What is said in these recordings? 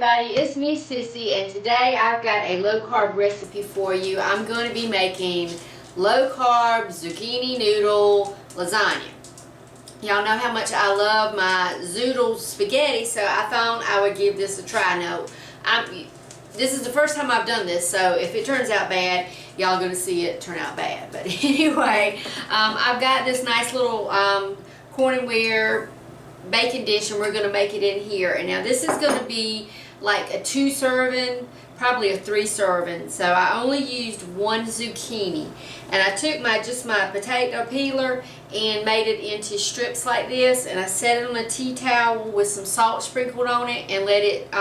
everybody, it's me Sissy, and today I've got a low carb recipe for you. I'm going to be making low carb zucchini noodle lasagna. Y'all know how much I love my zoodle spaghetti, so I thought I would give this a try. Now, this is the first time I've done this, so if it turns out bad, y'all going to see it turn out bad. But anyway, I've got this nice little cornware baking dish, and we're going to make it in here. And now this is going to be like a 2 serving, probably a 3 serving. So I only used 1 zucchini, and I took my potato peeler and made it into strips like this, and I set it on a tea towel with some salt sprinkled on it and let it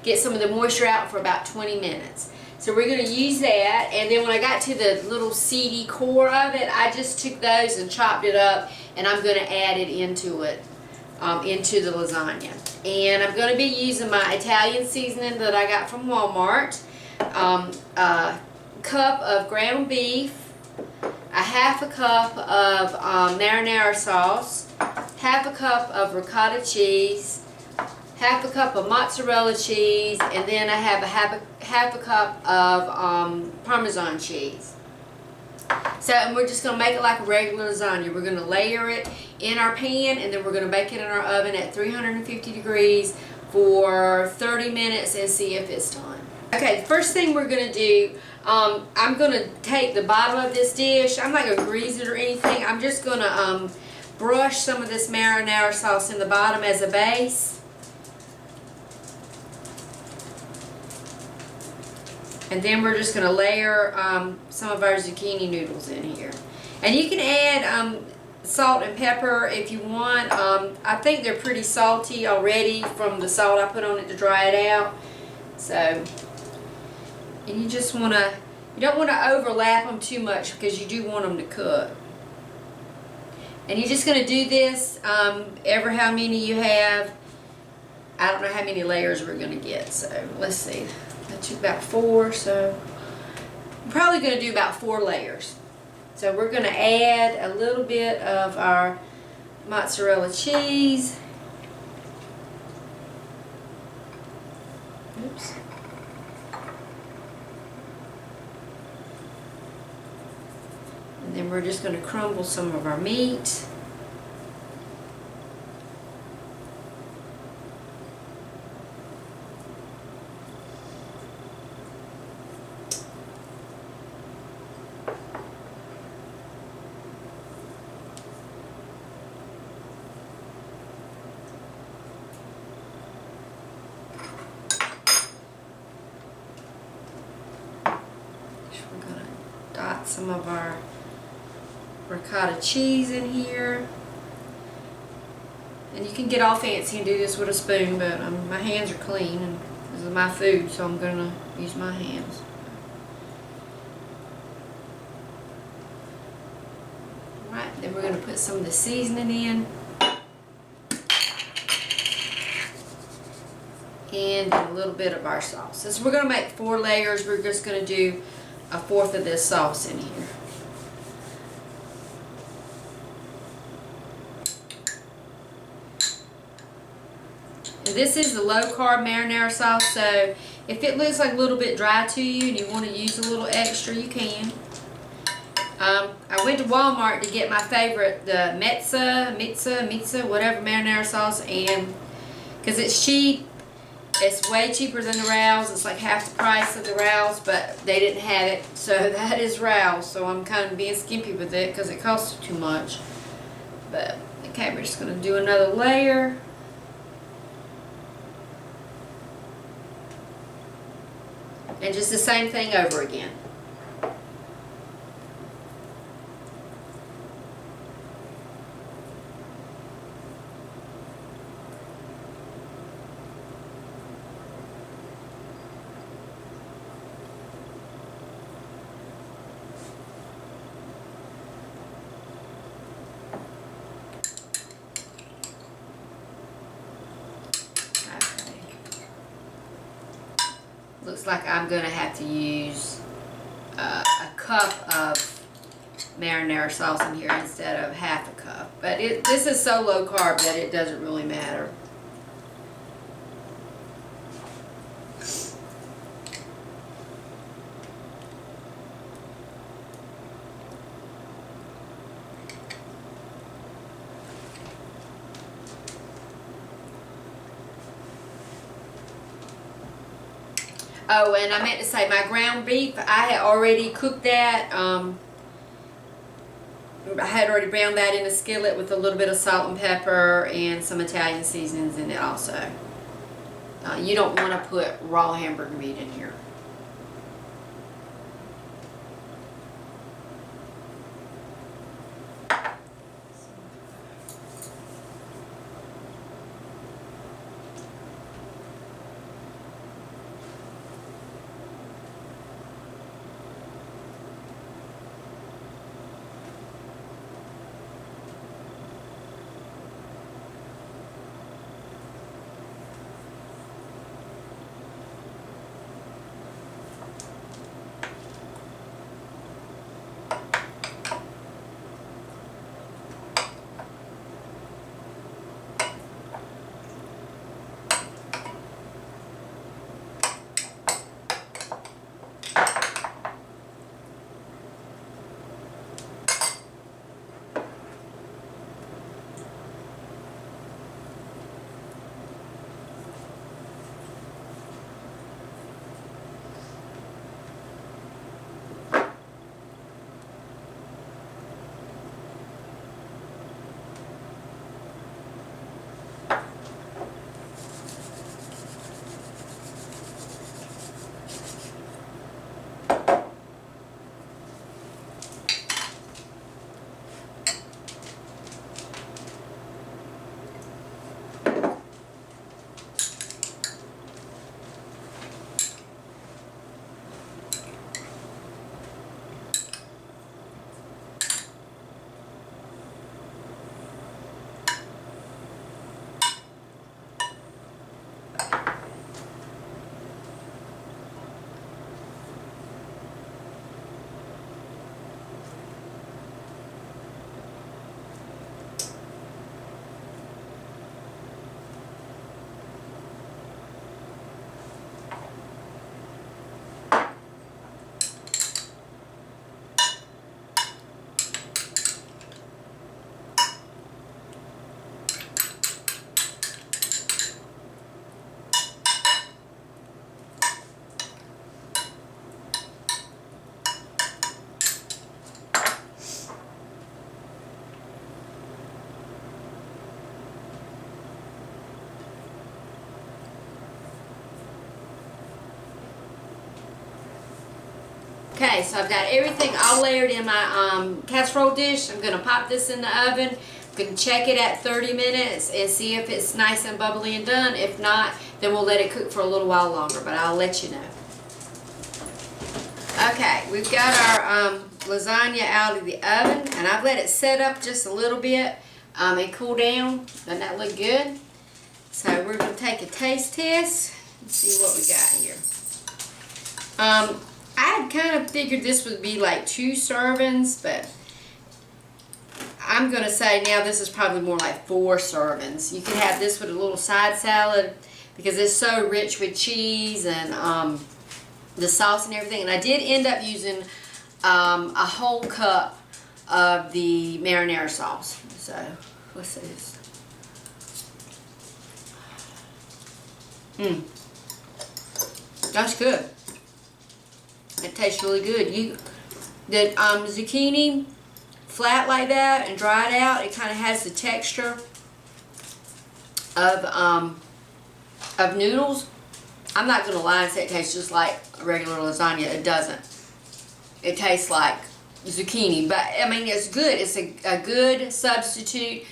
get some of the moisture out for about 20 minutes. So we're going to use that, and then when I got to the little seedy core of it, I just took those and chopped it up, and I'm going to add it into it. Into the lasagna. And I'm going to be using my Italian seasoning that I got from Walmart, a cup of ground beef, a half a cup of marinara sauce, half a cup of ricotta cheese, half a cup of mozzarella cheese, and then I have half a cup of Parmesan cheese. So, and we're just going to make it like a regular lasagna. We're going to layer it in our pan, and then we're going to bake it in our oven at 350 degrees for 30 minutes and see if it's done. Okay, the first thing we're going to do, I'm going to take the bottom of this dish. I'm not going to grease it or anything. I'm just going to brush some of this marinara sauce in the bottom as a base. And then we're just going to layer some of our zucchini noodles in here. And you can add salt and pepper if you want. I think they're pretty salty already from the salt I put on it to dry it out. So, and you just want to, you don't want to overlap them too much because you do want them to cook. And you're just going to do this ever how many you have. I don't know how many layers we're going to get. So, let's see. I took about 4, so I'm probably going to do about 4 layers. So we're going to add a little bit of our mozzarella cheese. Oops. And then we're just going to crumble some of our meat. Dot some of our ricotta cheese in here, and you can get all fancy and do this with a spoon, but my hands are clean and this is my food, so I'm going to use my hands. Alright, then we're going to put some of the seasoning in, and a little bit of our sauce. Since we're going to make 4 layers, we're just going to do 1/4 of this sauce in here. And this is the low carb marinara sauce, so if it looks like a little bit dry to you and you want to use a little extra, you can. I went to Walmart to get my favorite, the Mitza, whatever marinara sauce, and because it's cheap. It's way cheaper than the Rouse. It's like half the price of the Rouse, but they didn't have it. So that is Rouse. So I'm kind of being skimpy with it because it costs too much. But okay, we're just going to do another layer. And just the same thing over again. Looks like I'm going to have to use a cup of marinara sauce in here instead of half a cup. But this is so low carb that it doesn't really matter. Oh, and I meant to say my ground beef, I had already cooked that. I had already browned that in a skillet with a little bit of salt and pepper and some Italian seasonings in it also. You don't want to put raw hamburger meat in here. Okay, so I've got everything all layered in my casserole dish. I'm going to pop this in the oven. I'm going to check it at 30 minutes and see if it's nice and bubbly and done. If not, then we'll let it cook for a little while longer, but I'll let you know. Okay, we've got our lasagna out of the oven, and I've let it set up just a little bit and cool down. Doesn't that look good? So we're going to take a taste test and see what we got here. I had kind of figured this would be like 2 servings, but I'm going to say now this is probably more like 4 servings. You can have this with a little side salad because it's so rich with cheese and the sauce and everything. And I did end up using a whole cup of the marinara sauce. So, what's this? That's good. It tastes really good. The zucchini flat like that and dried out, it kind of has the texture of noodles. I'm not gonna lie and say it tastes just like a regular lasagna. It doesn't. It tastes like zucchini, but I mean it's good. It's a good substitute.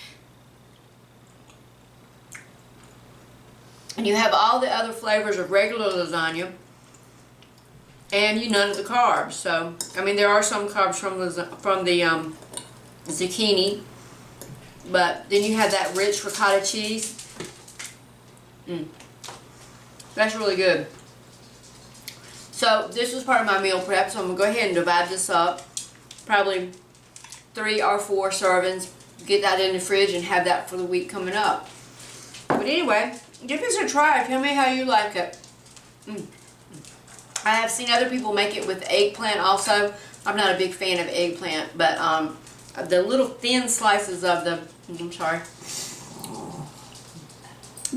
And you have all the other flavors of regular lasagna. And none of the carbs. So, I mean, there are some carbs from the zucchini, but then you have that rich ricotta cheese. That's really good. So, this was part of my meal prep, so I'm going to go ahead and divide this up. Probably 3 or 4 servings. Get that in the fridge and have that for the week coming up. But anyway, give this a try. Tell me how you like it. I have seen other people make it with eggplant also. I'm not a big fan of eggplant, but the little thin slices of the,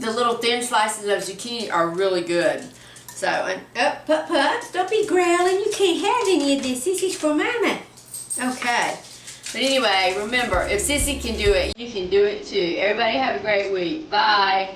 the little thin slices of zucchini are really good. So, Pups, don't be growling. You can't have any of this. This is for Mama. Okay. But anyway, remember, if Sissy can do it, you can do it too. Everybody have a great week. Bye.